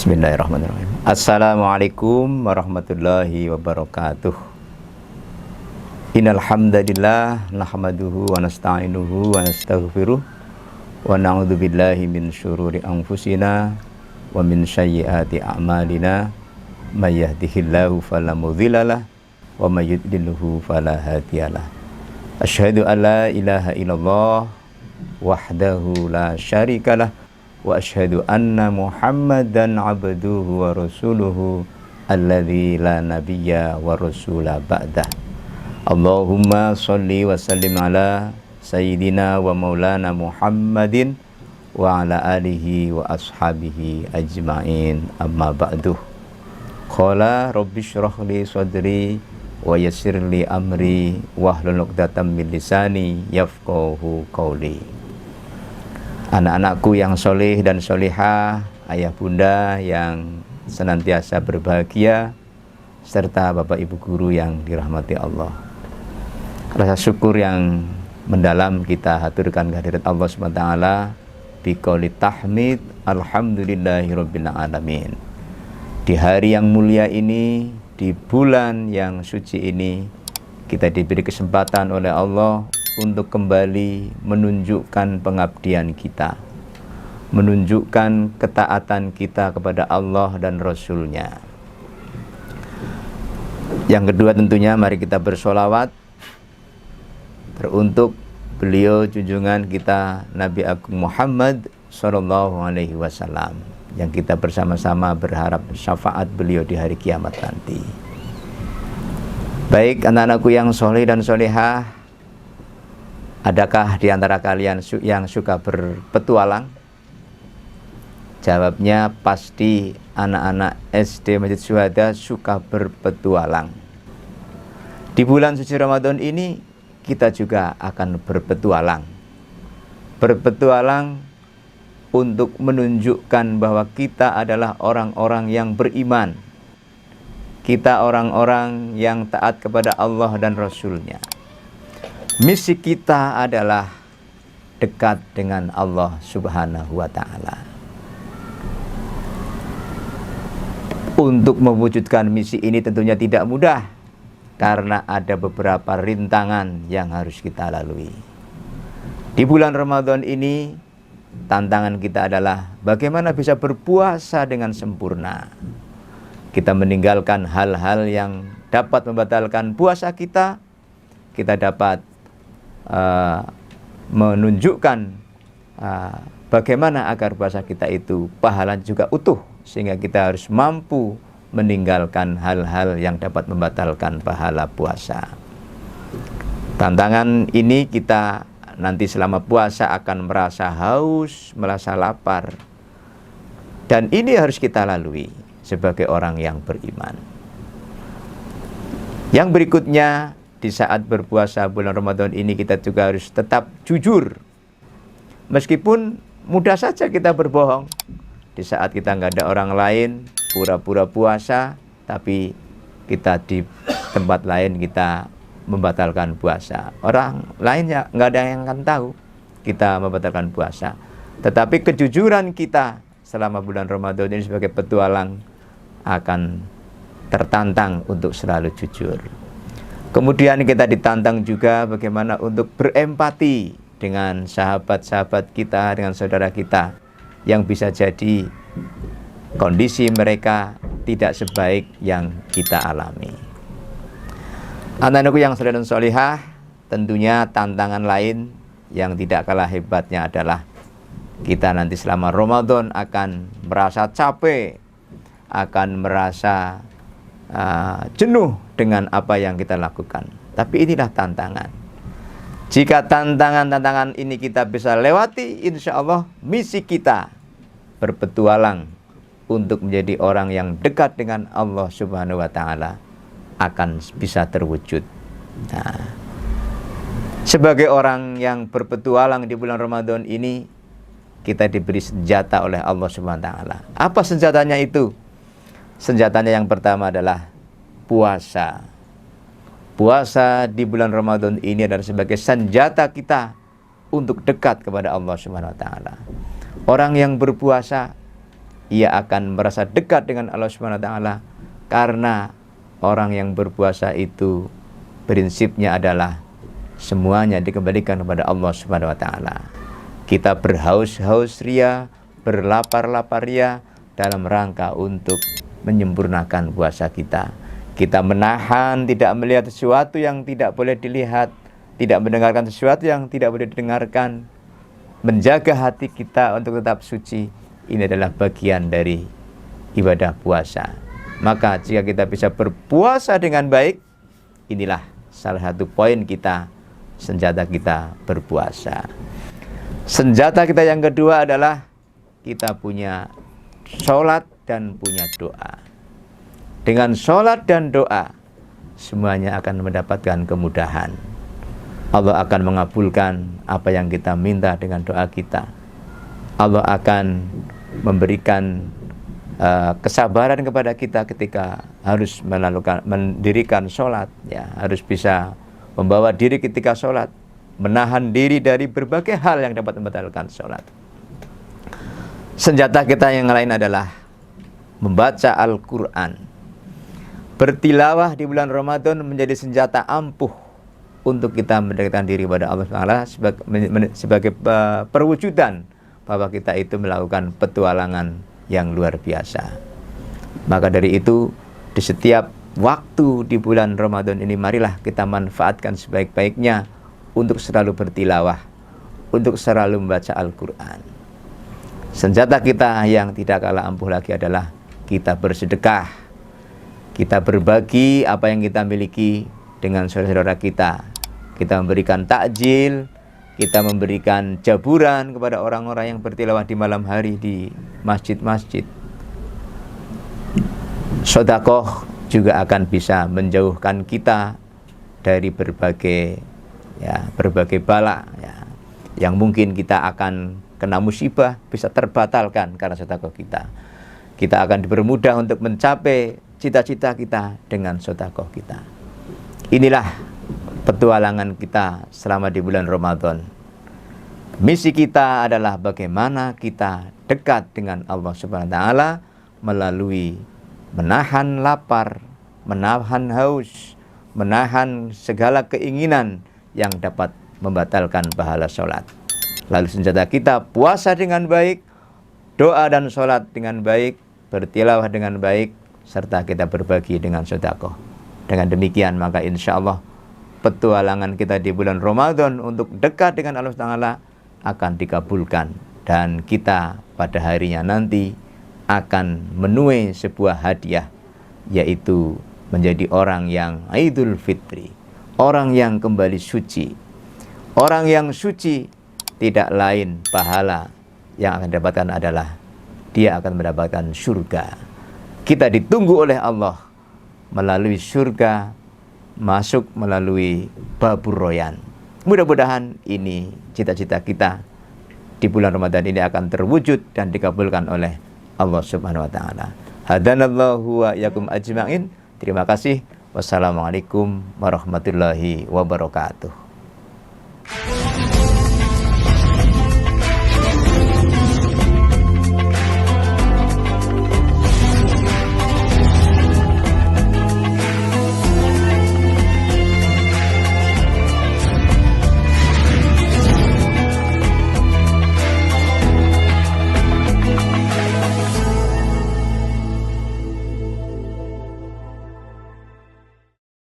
Bismillahirrahmanirrahim. Assalamualaikum warahmatullahi wabarakatuh. Innal hamdalillah nahmaduhu wa nasta'inuhu wa nastaghfiruh wa na'udzu billahi min syururi anfusina wa min sayyiati a'malina may yahdihillahu fala mudhillalah wa may yudlilhu fala hadiyalah. Asyhadu an la ilaha illallah wahdahu la syarikalah wa asyhadu anna Muhammadan abduhu wa rasuluhu alladzi la nabiyya wa rasula ba'dah. Allahumma sholli wa sallim ala sayyidina wa maulana Muhammadin wa ala alihi wa ashabihi ajma'in, amma ba'du. Qala rabbi shrah li sadri wa yassir li amri wahlul 'uqdatam min lisani yafqahu qawli. Anak-anakku yang soleh dan solehah, ayah bunda yang senantiasa berbahagia, serta bapak ibu guru yang dirahmati Allah. Rasa syukur yang mendalam kita haturkan kehadirat Allah SWT biqauli tahmid alhamdulillahirabbil alamin. Di hari yang mulia ini, di bulan yang suci ini, kita diberi kesempatan oleh Allah untuk kembali menunjukkan pengabdian kita, menunjukkan ketaatan kita kepada Allah dan Rasul-Nya. Yang kedua tentunya mari kita bersolawat teruntuk beliau junjungan kita Nabi Agung Muhammad Sallallahu Alaihi Wasallam, yang kita bersama-sama berharap syafaat beliau di hari kiamat nanti. Baik anak-anakku yang soleh dan solehah, adakah di antara kalian yang suka berpetualang? Jawabnya pasti anak-anak SD Masjid Syuhada suka berpetualang. Di bulan suci Ramadan ini kita juga akan berpetualang. Berpetualang untuk menunjukkan bahwa kita adalah orang-orang yang beriman. Kita orang-orang yang taat kepada Allah dan Rasul-Nya. Misi kita adalah dekat dengan Allah Subhanahu wa Ta'ala. Untuk mewujudkan misi ini tentunya tidak mudah, karena ada beberapa rintangan yang harus kita lalui. Di bulan Ramadan ini, tantangan kita adalah bagaimana bisa berpuasa dengan sempurna. Kita meninggalkan hal-hal yang dapat membatalkan puasa kita. Kita dapat menunjukkan bagaimana agar puasa kita itu pahala juga utuh, sehingga kita harus mampu meninggalkan hal-hal yang dapat membatalkan pahala puasa. Tantangan ini kita nanti selama puasa akan merasa haus, merasa lapar, dan ini harus kita lalui sebagai orang yang beriman. Yang berikutnya, di saat berpuasa bulan Ramadan ini kita juga harus tetap jujur. Meskipun mudah saja kita berbohong. Di saat kita nggak ada orang lain, pura-pura puasa, tapi kita di tempat lain kita membatalkan puasa. Orang lainnya nggak ada yang akan tahu kita membatalkan puasa. Tetapi kejujuran kita selama bulan Ramadan ini sebagai petualang akan tertantang untuk selalu jujur. Kemudian kita ditantang juga bagaimana untuk berempati dengan sahabat-sahabat kita, dengan saudara kita yang bisa jadi kondisi mereka tidak sebaik yang kita alami. Anak-anakku yang soleh dan solehah, tentunya tantangan lain yang tidak kalah hebatnya adalah kita nanti selama Ramadan akan merasa capek, akan merasa jenuh dengan apa yang kita lakukan. Tapi inilah tantangan. Jika tantangan-tantangan ini kita bisa lewati, insya Allah misi kita berpetualang untuk menjadi orang yang dekat dengan Allah Subhanahu wa Ta'ala akan bisa terwujud. Nah, sebagai orang yang berpetualang di bulan Ramadan ini, kita diberi senjata oleh Allah Subhanahu wa Ta'ala. Apa senjatanya itu? Senjatanya yang pertama adalah puasa. Puasa di bulan Ramadan ini adalah sebagai senjata kita untuk dekat kepada Allah Subhanahu wa Ta'ala. Orang yang berpuasa ia akan merasa dekat dengan Allah Subhanahu wa taala, karena orang yang berpuasa itu prinsipnya adalah semuanya dikembalikan kepada Allah Subhanahu wa taala. Kita berhaus-haus ria, berlapar-lapar ria dalam rangka untuk menyempurnakan puasa kita. Kita menahan tidak melihat sesuatu yang tidak boleh dilihat, tidak mendengarkan sesuatu yang tidak boleh didengarkan, menjaga hati kita untuk tetap suci. Ini adalah bagian dari ibadah puasa. Maka jika kita bisa berpuasa dengan baik, inilah salah satu poin kita, senjata kita berpuasa. Senjata kita yang kedua adalah kita punya sholat dan punya doa. Dengan sholat dan doa, semuanya akan mendapatkan kemudahan. Allah akan mengabulkan apa yang kita minta dengan doa kita. Allah akan memberikan kesabaran kepada kita ketika harus mendirikan sholat, ya, harus bisa membawa diri ketika sholat, menahan diri dari berbagai hal yang dapat membatalkan sholat. Senjata kita yang lain adalah membaca Al-Quran. Bertilawah di bulan Ramadan menjadi senjata ampuh untuk kita mendekatkan diri kepada Allah SWT sebagai perwujudan bahwa kita itu melakukan petualangan yang luar biasa. Maka dari itu, di setiap waktu di bulan Ramadan ini, marilah kita manfaatkan sebaik-baiknya untuk selalu bertilawah, untuk selalu membaca Al-Quran. Senjata kita yang tidak kalah ampuh lagi adalah kita bersedekah. Kita berbagi apa yang kita miliki dengan saudara-saudara kita. Kita memberikan takjil, kita memberikan jaburan kepada orang-orang yang bertilawah di malam hari di masjid-masjid. Sedekah juga akan bisa menjauhkan kita dari berbagai bala, ya, yang mungkin kita akan kena musibah, bisa terbatalkan karena sedekah kita. Kita akan dipermudah untuk mencapai cita-cita kita dengan sedekah kita. Inilah petualangan kita selama di bulan Ramadan. Misi kita adalah bagaimana kita dekat dengan Allah Subhanahu wa taala melalui menahan lapar, menahan haus, menahan segala keinginan yang dapat membatalkan pahala sholat. Lalu senjata kita puasa dengan baik, doa dan sholat dengan baik, bertilawah dengan baik, serta kita berbagi dengan sedekah. Dengan demikian maka insya Allah petualangan kita di bulan Ramadan untuk dekat dengan Allah Ta'ala akan dikabulkan, dan kita pada harinya nanti akan menuai sebuah hadiah, yaitu menjadi orang yang Idul Fitri, orang yang kembali suci. Orang yang suci tidak lain pahala yang akan didapatkan adalah dia akan mendapatkan surga. Kita ditunggu oleh Allah melalui surga, masuk melalui babur royan. Mudah-mudahan ini cita-cita kita di bulan Ramadan ini akan terwujud dan dikabulkan oleh Allah Subhanahu wa taala. Hadanallahu wa iyyakum ajma'in. Terima kasih. Wassalamualaikum warahmatullahi wabarakatuh.